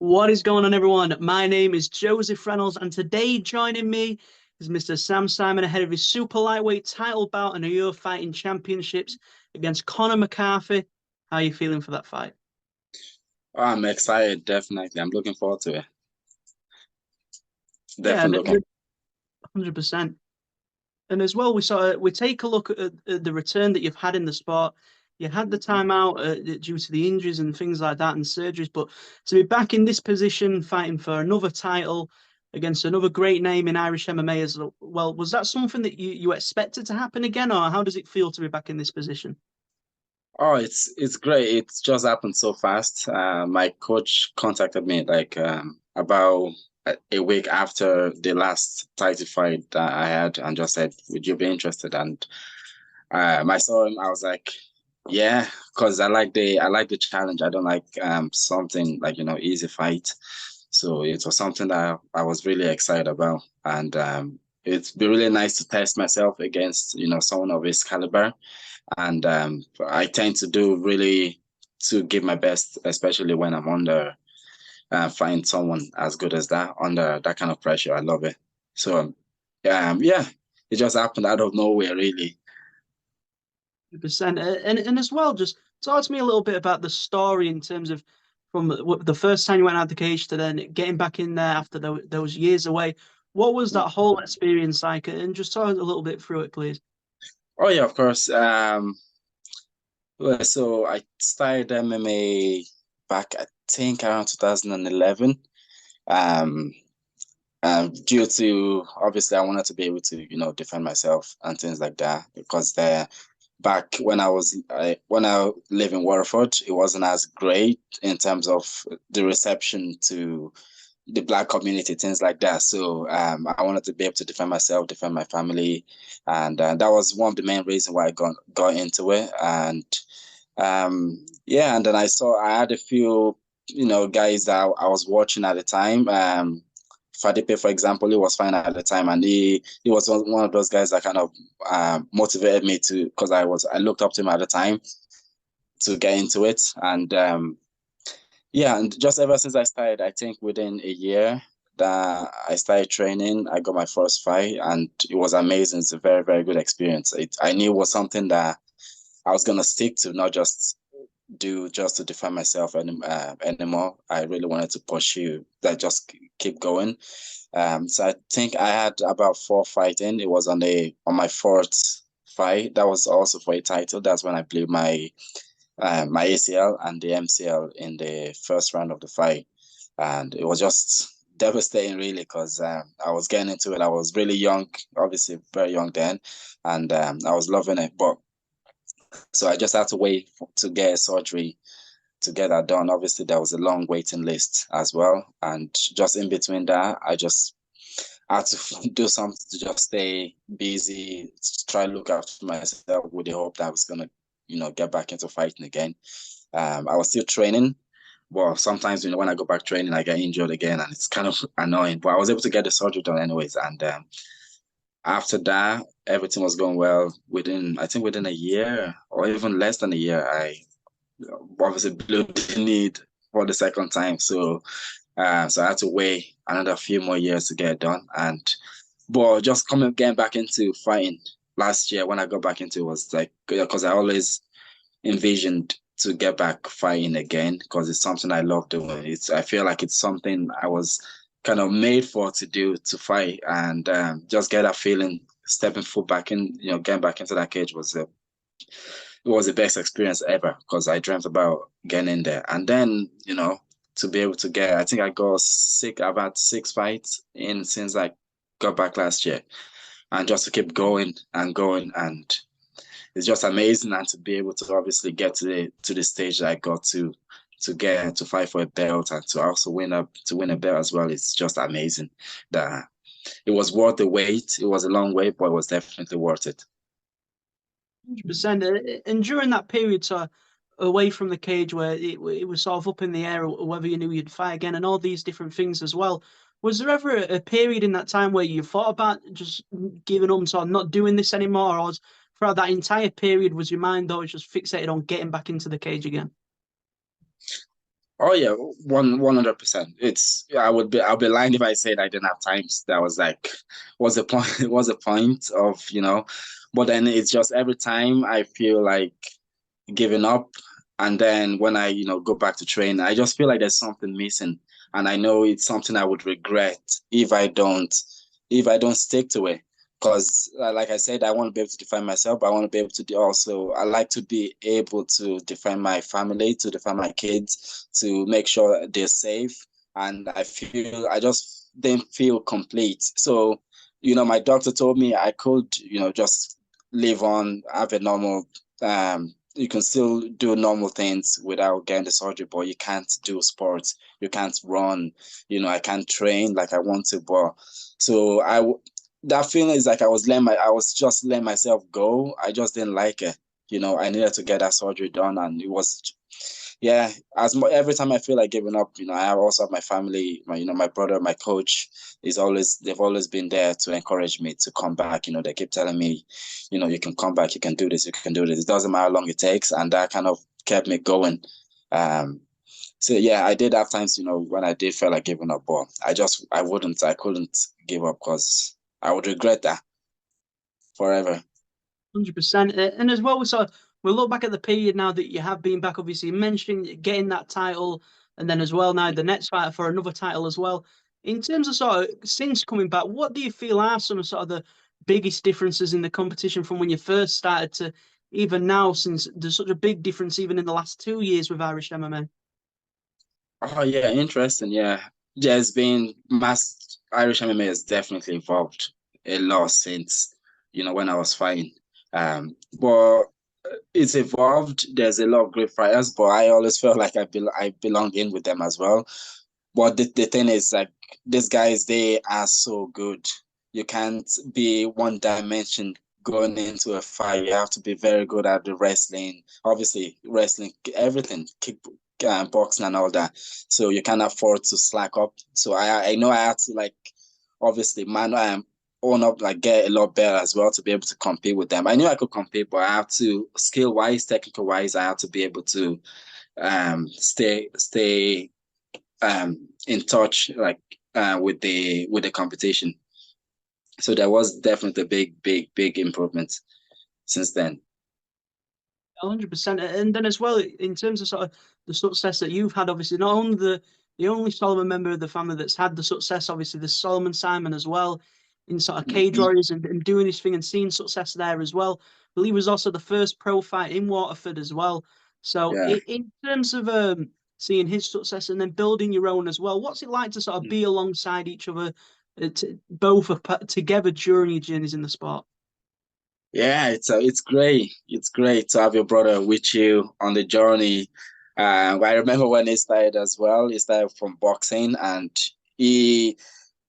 What is going on, everyone? My name is Joseph Reynolds, and today joining me is Mr. Sam Simon ahead of his super lightweight title bout in the Iur Fighting Championships against Conor McCarthy. How are you feeling for that fight? I'm excited, definitely. I'm looking forward to it. Yeah, Definitely looking. 100%. And as well, we take a look at the return that you've had in the sport. You had the time out due to the injuries and things like that and surgeries, but to be back in this position, fighting for another title against another great name in Irish MMA as well, was that something that you expected to happen again, or how does it feel to be back in this position? Oh, it's great. It's just happened so fast. My coach contacted me about a week after the last title fight that I had and just said, "Would you be interested?" And I saw him. I was like, "Yeah," because I like the challenge. I don't like something like easy fight. So it was something that I was really excited about, and it'd be really nice to test myself against someone of his caliber. And I tend to do really to give my best, especially when I'm under find someone as good as that under that kind of pressure. I love it. So yeah, it just happened out of nowhere, really. 100%. And as well, just talk to me a little bit about the story in terms of from the first time you went out the cage to then getting back in there after those years away. What was that whole experience like? And just talk a little bit through it, please. Oh yeah, of course. Well, so I started MMA back, I think, around 2011. Um, Due to obviously I wanted to be able to, defend myself and things like that because back when I live in Waterford, it wasn't as great in terms of the reception to the black community, things like that. So I wanted to be able to defend myself, defend my family, and that was one of the main reasons why I got into it. And yeah, and then I had a few guys that I was watching at the time. Fadipe, for example, he was fine at the time, and he was one of those guys that kind of motivated me to because I looked up to him at the time to get into it, and yeah, and just ever since I started, I think within a year that I started training, I got my first fight, and it was amazing. It's a very, very good experience. I knew it was something that I was gonna stick to, not just to defend myself anymore. I really wanted to pursue that, just keep going. So I think I had about four fighting. It was on my fourth fight. That was also for a title. That's when I blew my ACL and the MCL in the first round of the fight, and it was just devastating, really, because I was getting into it. I was really young, obviously very young then, and I was loving it, but. So I just had to wait to get surgery to get that done. Obviously, there was a long waiting list as well. And just in between that, I just had to do something to just stay busy, try to look after myself with the hope that I was going to, get back into fighting again. I was still training. Well, sometimes, when I go back training, I get injured again and it's kind of annoying. But I was able to get the surgery done anyways. And after that, everything was going well. I think within a year or even less than a year, I obviously blew the need for the second time. So I had to wait another few more years to get it done. But just getting back into fighting last year when I got back into it was like, because I always envisioned to get back fighting again because it's something I love doing. I feel like it's something I was kind of made for to do, to fight, and just get that feeling, stepping foot back in, getting back into that cage it was the best experience ever because I dreamt about getting in there. And then, to be able to I think I've had six fights in since I got back last year. And just to keep going and going. And it's just amazing. And to be able to obviously get to the stage that I got to get to fight for a belt and to also win a belt as well. It's just amazing that it was worth the wait. It was a long wait, but it was definitely worth it. 100%. And during that period, so away from the cage where it was sort of up in the air, whether you knew you'd fight again, and all these different things as well. Was there ever a period in that time where you thought about just giving up and sort of not doing this anymore, or throughout that entire period was your mind always just fixated on getting back into the cage again? Oh yeah, 100%. I'll be lying if I said I didn't have times that was like, what's the point? What's the point of, But then it's just every time I feel like giving up, and then when I, go back to train, I just feel like there's something missing, and I know it's something I would regret if I don't stick to it. Because, like I said, I want to be able to define myself, but I want to be able to I like to be able to define my family, to define my kids, to make sure they're safe. And I just didn't feel complete. So, my doctor told me I could, just live on, have a normal, you can still do normal things without getting the surgery, but you can't do sports. You can't run. I can't train like I want to, but so that feeling is like I was just letting myself go. I just didn't like it. I needed to get that surgery done, and it was, yeah. Every time I feel like giving up, I also have my family, my brother, my coach they've always been there to encourage me to come back. They keep telling me, you can come back, you can do this, you can do this. It doesn't matter how long it takes, and that kind of kept me going. Um, so yeah, I did have times, when I did feel like giving up, but I couldn't give up because I would regret that forever. 100%. And as well, we'll look back at the period now that you have been back. Obviously, you mentioned getting that title, and then as well now the next fight for another title as well. In terms of sort of since coming back, what do you feel are some of sort of the biggest differences in the competition from when you first started to even now? Since there's such a big difference even in the last 2 years with Irish MMA. Oh yeah, interesting. Yeah, there's been mass Irish MMA has definitely evolved a lot since when I was fighting. But it's evolved. There's a lot of great fighters, but I always felt like I belong in with them as well. But the thing is, like, these guys, they are so good. You can't be one dimension going into a fight. You have to be very good at the wrestling, obviously, wrestling, everything, kick, boxing, and all that. So you can't afford to slack up. So I know I have to, like, obviously, man, own up, like, get a lot better as well to be able to compete with them. I knew I could compete, but I have to, skill wise, technical wise, I have to be able to stay in touch, like, with the competition. So there was definitely a big improvement since then. 100%. And then as well, in terms of sort of the success that you've had, obviously, not only the only Solomon member of the family that's had the success, obviously, there's Solomon Simon as well in sort of Cage Mhm. Warriors and doing his thing and seeing success there as well. But he was also the first pro fight in Waterford as well. So Yeah. in terms of seeing his success and then building your own as well, what's it like to sort of be alongside each other, both together during your journeys in the sport? Yeah, it's great. It's great to have your brother with you on the journey. I remember when he started as well. He started from boxing, and he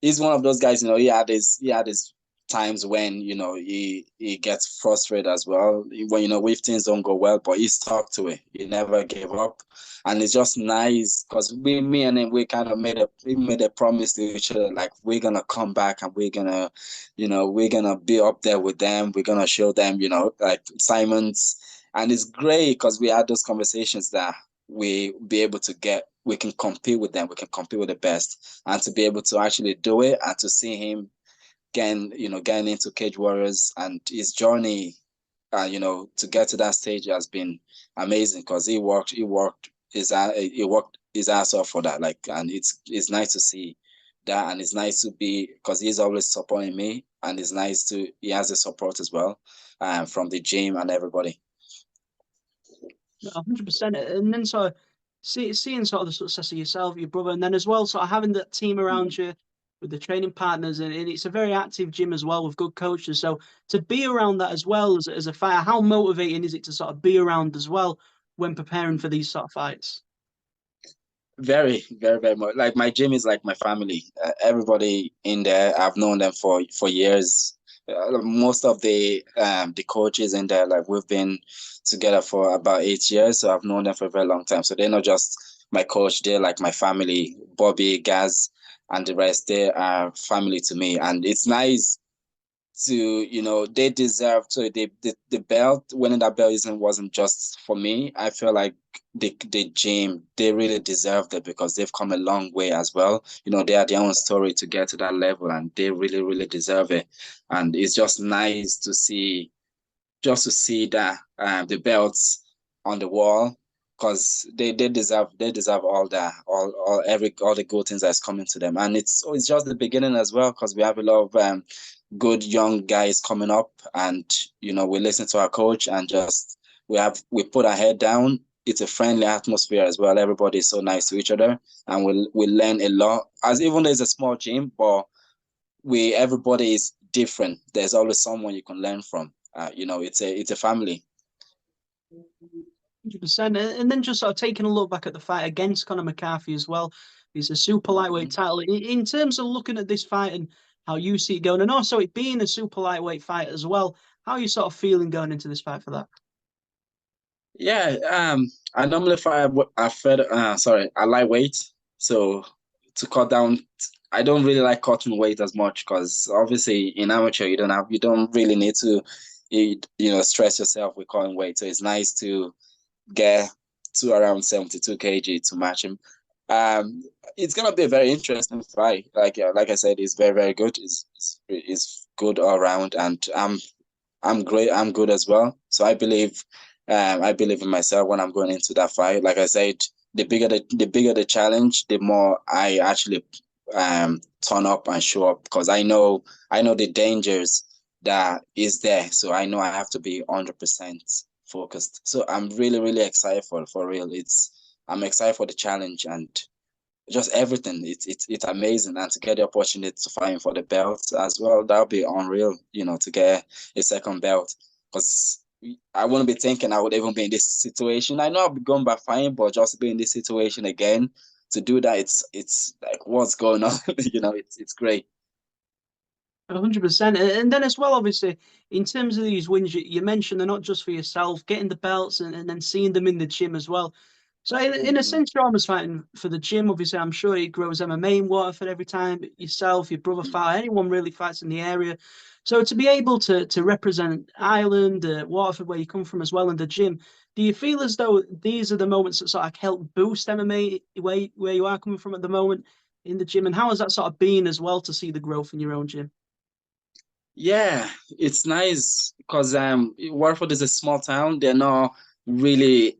he's one of those guys, he had his times when, he gets frustrated as well. When, if things don't go well, but he stuck to it. He never gave up. And it's just nice because me and him, we kind of made a promise to each other, like, we're gonna come back and we're gonna be up there with them. We're gonna show them, like Simon's. And it's great because we had those conversations that we can compete with them, we can compete with the best, and to be able to actually do it and to see him getting into Cage Warriors and his journey, to get to that stage has been amazing because he worked his ass off for that. Like, and it's nice to see that, and it's nice to be because he's always supporting me, and it's nice to he has the support as well, from the gym and everybody. 100%. And then sort of seeing sort of the success of yourself, your brother, and then as well sort of having that team around you with the training partners, and it's a very active gym as well with good coaches. So to be around that as well as a fighter, how motivating is it to sort of be around as well when preparing for these sort of fights? Very, very, very much. Like, my gym is like my family. Everybody in there, I've known them for years. Most of the coaches in there, like, we've been together for about 8 years, so I've known them for a very long time. So they're not just my coach; they're like my family. Bobby, Gaz, and the rest, they are family to me, and it's nice. to, you know, they deserve to the belt. Winning that belt wasn't just for me. I feel like the gym, they really deserved it because they've come a long way as well. You know, they had their own story to get to that level, and they really, really deserve it. And it's just nice to see, that the belts on the wall, because they deserve all that, all the good things that's coming to them. And it's just the beginning as well, because we have a lot of good young guys coming up, and you know, we listen to our coach, and just we put our head down. It's a friendly atmosphere as well. Everybody's so nice to each other, and we learn a lot. As even though it's a small gym, but everybody is different. There's always someone you can learn from. You know, it's a family. 100%. And then just sort of taking a look back at the fight against Conor McCarthy as well. It's a super lightweight title. In terms of looking at this fight and how you see it going, and also it being a super lightweight fight as well, how are you sort of feeling going into this fight for that? Yeah, I normally fight I lightweight. So to cut down, I don't really like cutting weight as much, because obviously in amateur you don't really need to stress yourself with cutting weight. So it's nice to get to around 72 kg to match him. It's gonna be a very interesting fight. Like I said, it's very, very good. It's good all around, and I'm great. I'm good as well. So I believe in myself when I'm going into that fight. Like I said, the bigger the challenge, the more I actually turn up and show up, because I know the dangers that is there. So I know I have to be 100% focused. So I'm really, really excited for real. I'm excited for the challenge and just everything. It's amazing, and to get the opportunity to fight for the belt as well, that'll be unreal. You know, to get a second belt, because I wouldn't be thinking I would even be in this situation. I know I'll be going back fine, but just to be in this situation again, to do that, it's like, what's going on? You know, it's great. 100%. And then as well, obviously, in terms of these wins, you mentioned they're not just for yourself, getting the belts and then seeing them in the gym as well. So in a Mhm. sense, you're almost fighting for the gym. Obviously, I'm sure it grows MMA in Waterford every time. Yourself, your brother fight, anyone really fights in the area. So to be able to represent Ireland, Waterford, where you come from as well, in the gym, do you feel as though these are the moments that sort of help boost MMA where you are coming from at the moment in the gym? And how has that sort of been as well to see the growth in your own gym? Yeah, it's nice because Warford is a small town. They're not really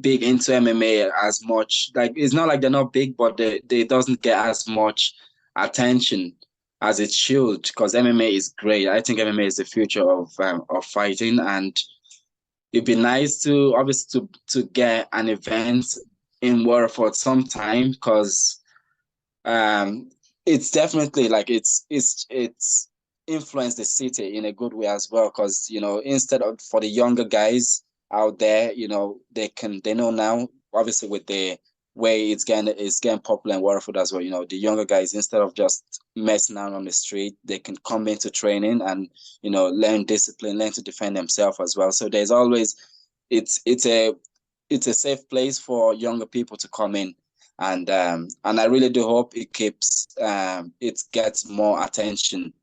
big into MMA as much. Like, it's not like they're not big, but they doesn't get as much attention as it should, because MMA is great. I think MMA is the future of fighting, and it'd be nice to obviously to get an event in Waterford sometime, because um, it's definitely like it's influenced the city in a good way as well. Because you know, instead of for the younger guys out there, you know, they know now. Obviously, with the way it's getting popular in Waterford as well. You know, the younger guys, instead of just messing around on the street, they can come into training and, you know, learn discipline, learn to defend themselves as well. So there's always it's a safe place for younger people to come in, and I really do hope it gets more attention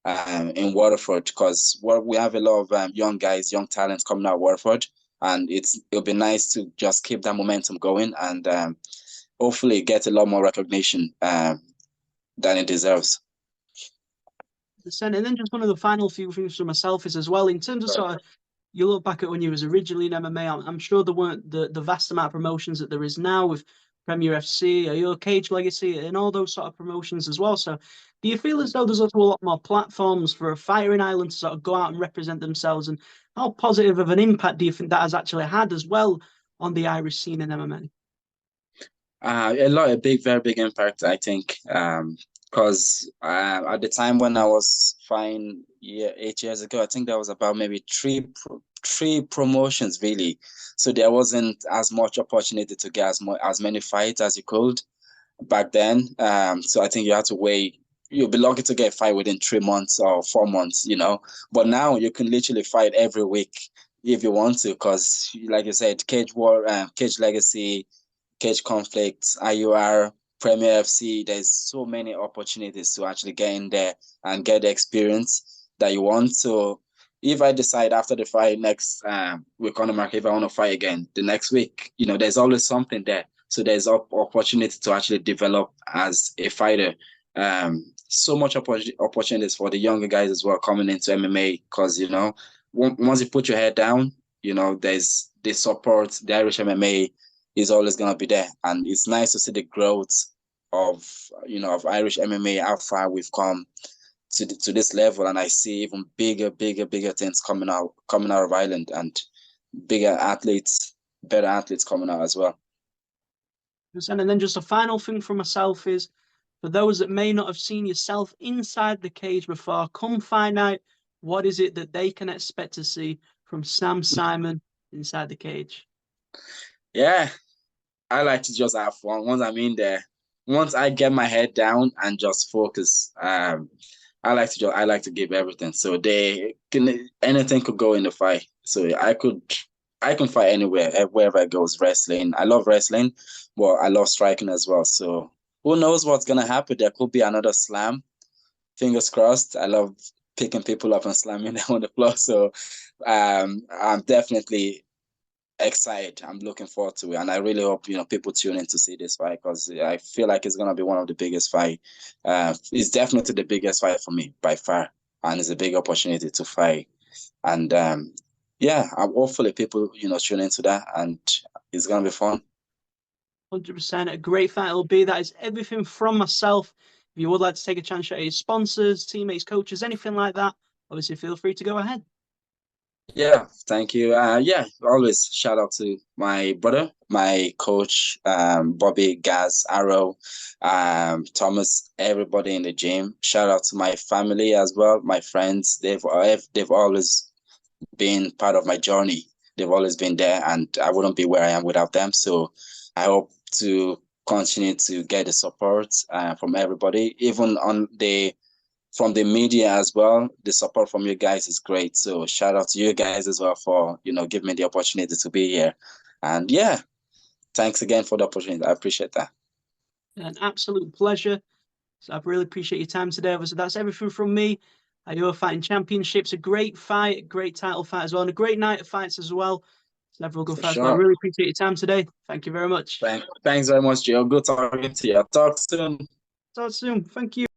in Waterford, because we have a lot of young guys, young talents coming out of Waterford, and it'll be nice to just keep that momentum going, and hopefully get a lot more recognition than it deserves. And then just one of the final few things for myself is as well, in terms of Right. sort of, you look back at when you was originally in MMA, I'm sure there weren't the vast amount of promotions that there is now with Premier FC, your Cage Legacy, and all those sort of promotions as well. So do you feel as though there's also a lot more platforms for a fighter in Ireland to sort of go out and represent themselves? And how positive of an impact do you think that has actually had as well on the Irish scene in MMA? A big, very big impact, I think. Because at the time when I was fine, 8 years ago, I think there was about maybe three promotions really. So there wasn't as much opportunity to get as many fights as you could back then. So I think you had to wait. You'll be lucky to get a fight within 3 months or 4 months, you know. But now you can literally fight every week if you want to, because like you said, Cage Legacy, Cage Conflicts, IUR, Premier FC, there's so many opportunities to actually get in there and get the experience. that you want. So if I decide after the fight next with Conor McGregor, if I want to fight again the next week, there's always something there. So there's opportunity to actually develop as a fighter. So much opportunities for the younger guys as well coming into MMA because, once you put your head down, there's the support. The Irish MMA is always going to be there. And it's nice to see the growth of, of Irish MMA, how far we've come to this level. And I see even bigger things coming out of Ireland, and bigger athletes, better athletes coming out as well. And then just a final thing for myself is, for those that may not have seen yourself inside the cage before, come find out what is it that they can expect to see from Sam Simon inside the cage. Yeah, I like to just have fun. Once I'm in there, once I get my head down and just focus, I like to give everything. So anything could go in the fight. So I can fight anywhere, wherever it goes. Wrestling, I love wrestling, but I love striking as well. So who knows what's gonna happen? There could be another slam. Fingers crossed. I love picking people up and slamming them on the floor. So I'm definitely excited. I'm looking forward to it, and I really hope people tune in to see this fight because I feel like it's gonna be one of the biggest fight. It's definitely the biggest fight for me by far, and it's a big opportunity to fight. And yeah, hopefully people tune into that, and it's gonna be fun. 100%. A great fight it'll be. That is everything from myself. If you would like to take a chance at your sponsors, teammates, coaches, anything like that, obviously feel free to go ahead. Yeah, thank you. Yeah, always shout out to my brother, my coach, Bobby, Gaz, Arrow, Thomas, everybody in the gym. Shout out to my family as well, my friends. They've always been part of my journey. They've always been there, and I wouldn't be where I am without them. So I hope to continue to get the support from everybody, even from the media as well. The support from you guys is great. So shout out to you guys as well for, giving me the opportunity to be here. And yeah, thanks again for the opportunity. I appreciate that. An absolute pleasure. So I really appreciate your time today. So that's everything from me. Iur Fighting Championships, a great fight, a great title fight as well, and a great night of fights as well. Several good For fights. But I sure. really appreciate your time today. Thank you very much. Thanks very much, Joe. Good talking to you. Talk soon. Talk soon. Thank you.